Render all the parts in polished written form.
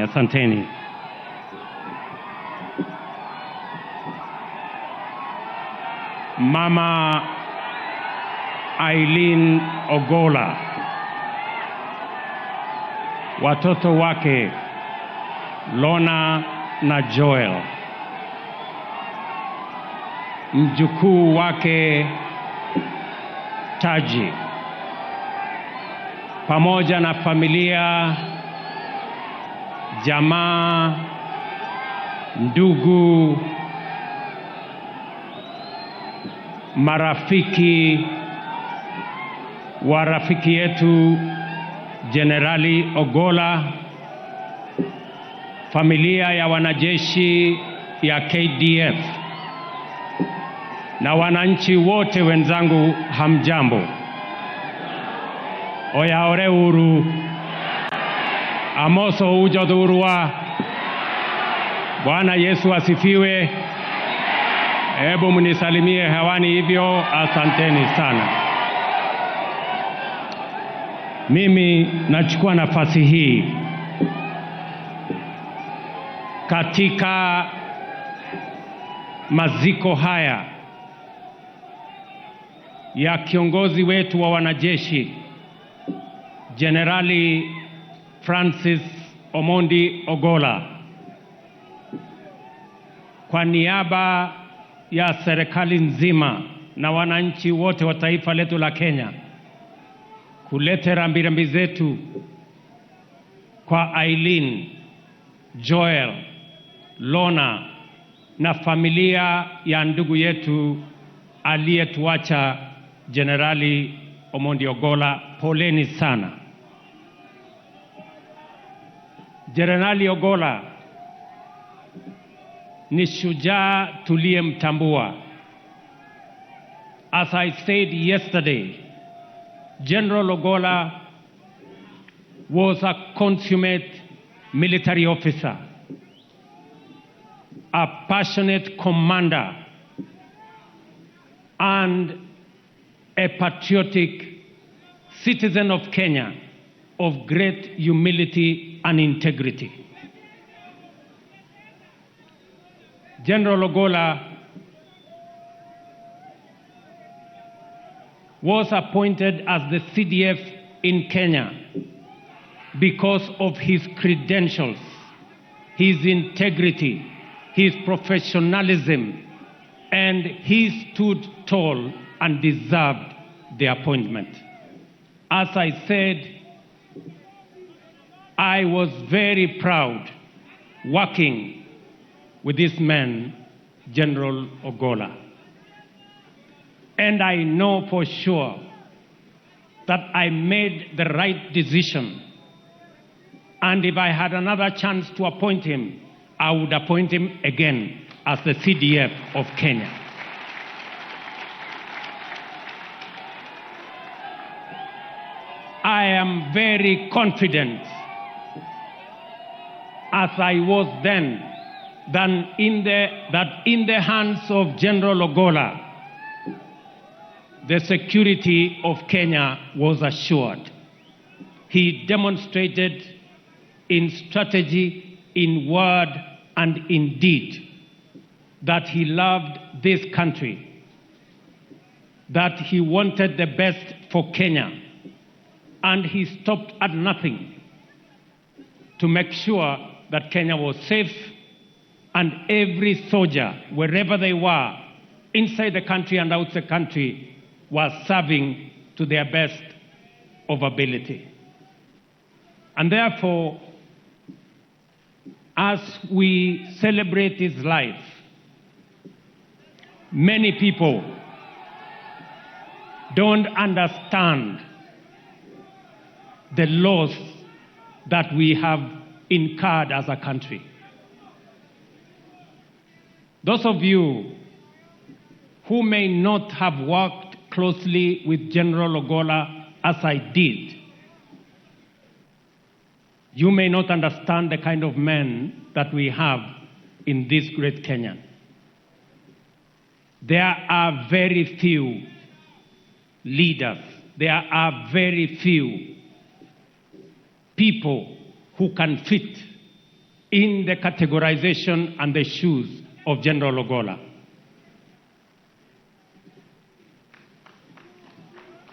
Asanteni. Mama Eileen Ogolla, watoto wake Lona na Joel, mjukuu wake Taji, pamoja na familia, jamaa, ndugu, marafiki wa rafiki yetu Generali Ogolla, familia ya wanajeshi ya KDF na wananchi wote wenzangu, hamjambo. Oyaore uru, amoso ujodhurua. Bwana Yesu asifiwe. Hebu mnisalimie hewani hivyo. Asanteni sana. Mimi nachukua nafasi hii katika maziko haya ya kiongozi wetu wa wanajeshi Generali Francis Ogolla, kwa niaba ya serikali nzima na wananchi wote wa taifa letu la Kenya, kuleta rambirambi zetu kwa Eileen, Joel, Lona na familia ya ndugu yetu aliyetuacha Generali Ogolla. Poleni sana. Generali Ogolla ni shujaa tuliyemtambua. As I said yesterday, General Ogolla was a consummate military officer, a passionate commander, and a patriotic citizen of Kenya of great humility and integrity. General Ogolla was appointed as the CDF in Kenya because of his credentials, his integrity, his professionalism, and he stood tall and deserved the appointment. As I said, I was very proud working with this man, General Ogolla. And I know for sure that I made the right decision. And if I had another chance to appoint him, I would appoint him again as the CDF of Kenya. I am very confident, as I was then, that in the hands of General Ogolla, the security of Kenya was assured. He demonstrated in strategy, in word, and in deed that he loved this country, that he wanted the best for Kenya, and he stopped at nothing to make sure that Kenya was safe, and every soldier, wherever they were, inside the country and outside the country, was serving to their best of ability. And therefore, as we celebrate his life, many people don't understand the loss that we have incurred as a country. Those of you who may not have worked closely with General Ogolla as I did, you may not understand the kind of men that we have in this great Kenya. There are very few leaders, there are very few people who can fit in the categorization and the shoes of General Ogolla.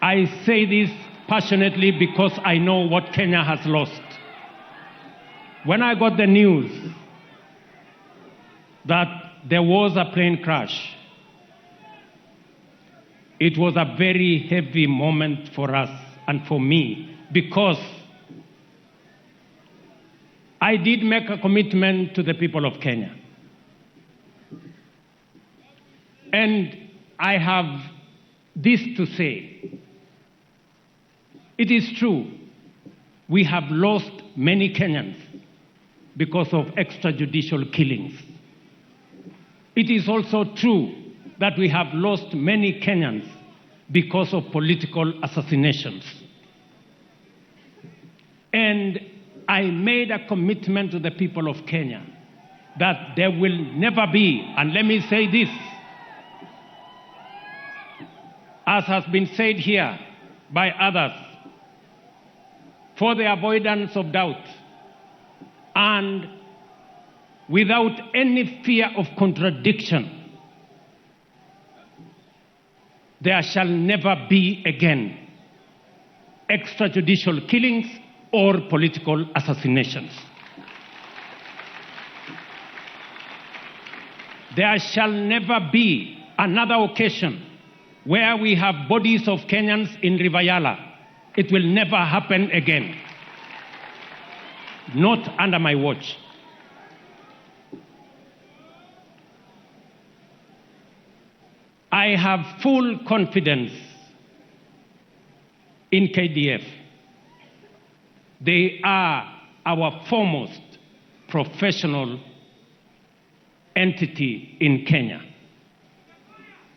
I say this passionately because I know what Kenya has lost. When I got the news that there was a plane crash, it was a very heavy moment for us and for me, because I did make a commitment to the people of Kenya. And I have this to say. It is true, we have lost many Kenyans because of extrajudicial killings. It is also true that we have lost many Kenyans because of political assassinations. And I made a commitment to the people of Kenya that there will never be, and let me say this, as has been said here by others, for the avoidance of doubt and without any fear of contradiction, there shall never be again extrajudicial killings or political assassinations. There shall never be another occasion where we have bodies of Kenyans in River Yala. It will never happen again. Not under my watch. I have full confidence in KDF. They are our foremost professional entity in Kenya.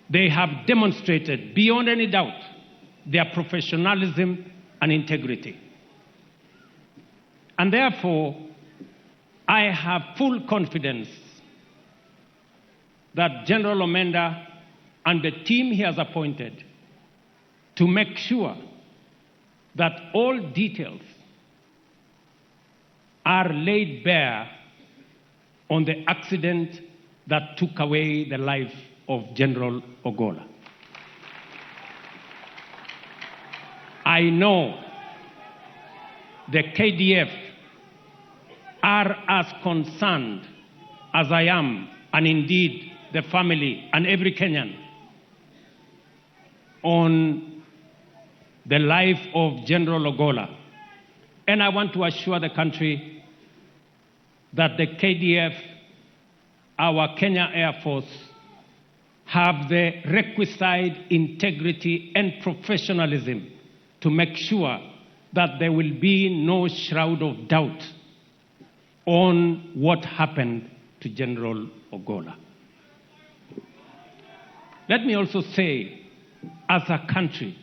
They have demonstrated beyond any doubt their professionalism and integrity. And therefore, I have full confidence that General Omenda and the team he has appointed to make sure that all details are laid bare on the accident that took away the life of General Ogolla. I know the KDF are as concerned as I am, and indeed the family and every Kenyan, on the life of General Ogolla. And I want to assure the country that the KDF, our Kenya Air Force, have the requisite integrity and professionalism to make sure that there will be no shroud of doubt on what happened to General Ogolla. Let me also say, as a country,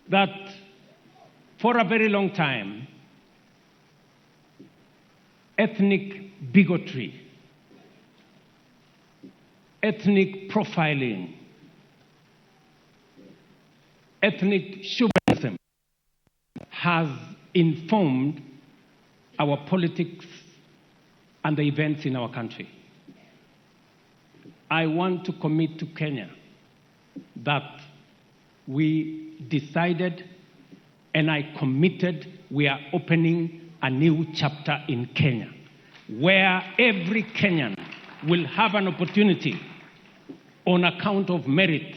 that for a very long time, ethnic bigotry, ethnic profiling, ethnic chauvinism has informed our politics and the events in our country. I want to commit to Kenya that we decided, and I committed, we are opening a new chapter in Kenya where every Kenyan will have an opportunity on account of merit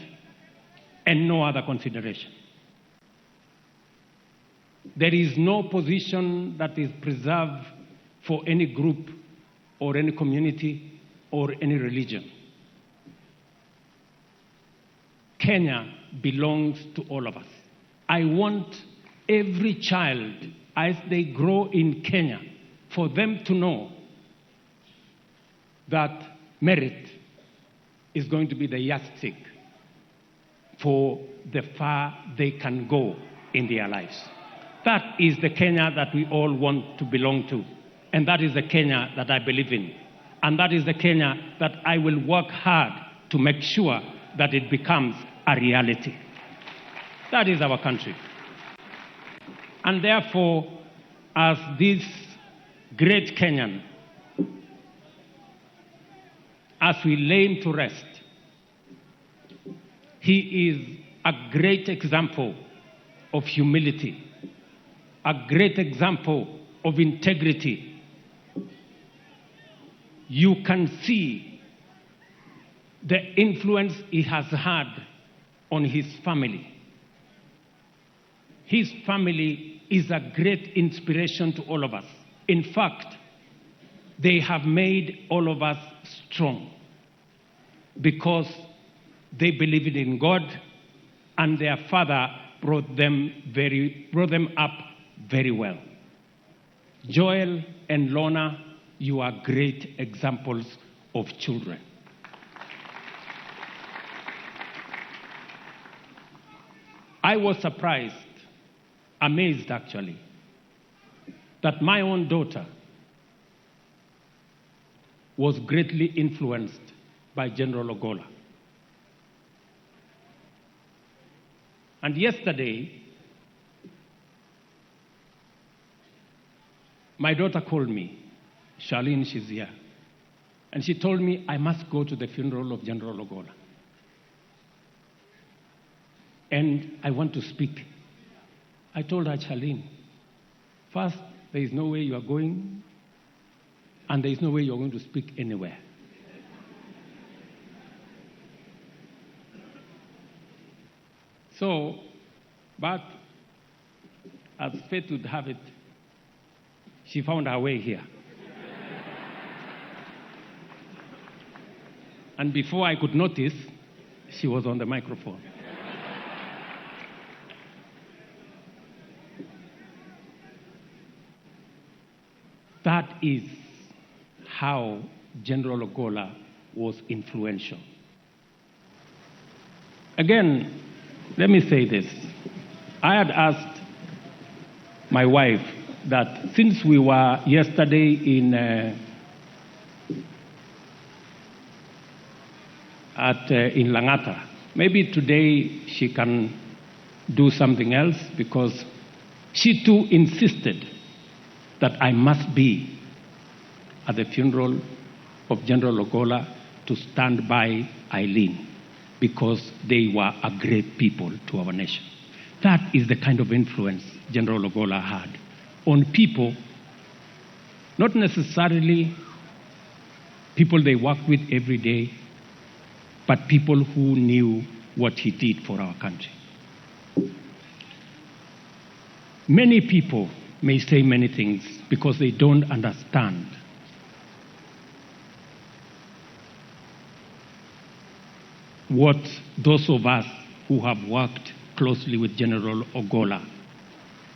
and no other consideration. There is no position that is preserved for any group or any community or any religion. Kenya belongs to all of us. I want every child, as they grow in Kenya, for them to know that merit is going to be the yardstick for the far they can go in their lives. That is the Kenya that we all want to belong to. And that is the Kenya that I believe in. And that is the Kenya that I will work hard to make sure that it becomes a reality. That is our country. And therefore, as this great Kenyan, as we lay him to rest, he is a great example of humility, a great example of integrity. You can see the influence he has had on his family. His family is a great inspiration to all of us. In fact, they have made all of us strong because they believed in God, and their father brought them up very well. Joel and Lorna, you are great examples of children. I was surprised, amazed actually, that my own daughter was greatly influenced by General Ogolla. And yesterday, my daughter called me, Charlene, she's here, and she told me I must go to the funeral of General Ogolla. And I want to speak. I told her, Charlene, first, there is no way you are going, and there is no way you are going to speak anywhere. So, but as fate would have it, she found her way here. And before I could notice, she was on the microphone. That is how General Ogolla was influential. Again, let me say this. I had asked my wife that since we were yesterday in Langata, maybe today she can do something else, because she too insisted that I must be at the funeral of General Ogolla to stand by Eileen, because they were a great people to our nation. That is the kind of influence General Ogolla had on people, not necessarily people they worked with every day, but people who knew what he did for our country. Many people may say many things because they don't understand what those of us who have worked closely with General Ogolla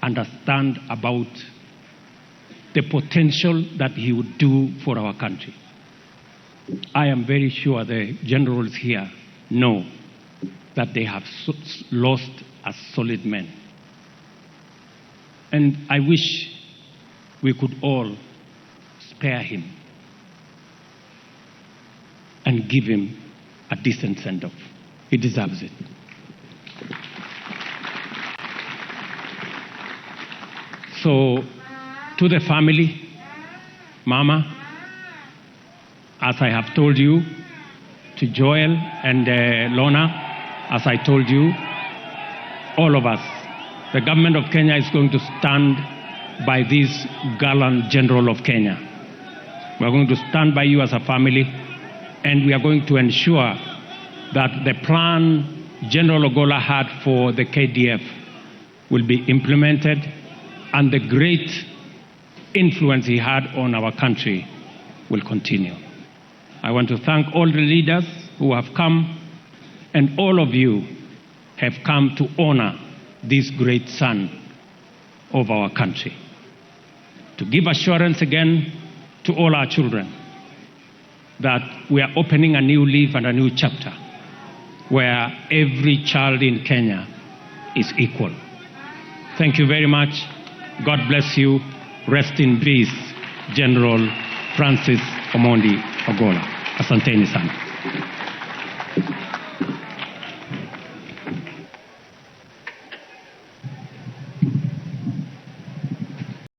understand about the potential that he would do for our country. I am very sure the generals here know that they have lost a solid man. And I wish we could all spare him and give him a decent send-off. He deserves it. So, to the family, Mama, as I have told you, to Joel and Lorna, as I told you, all of us, the government of Kenya is going to stand by this gallant general of Kenya. We are going to stand by you as a family, and we are going to ensure that the plan General Ogolla had for the KDF will be implemented, and the great influence he had on our country will continue. I want to thank all the leaders who have come, and all of you have come to honor this great son of our country. To give assurance again to all our children that we are opening a new leaf and a new chapter where every child in Kenya is equal. Thank you very much. God bless you. Rest in peace, General Francis Ogolla. Asanteni sana.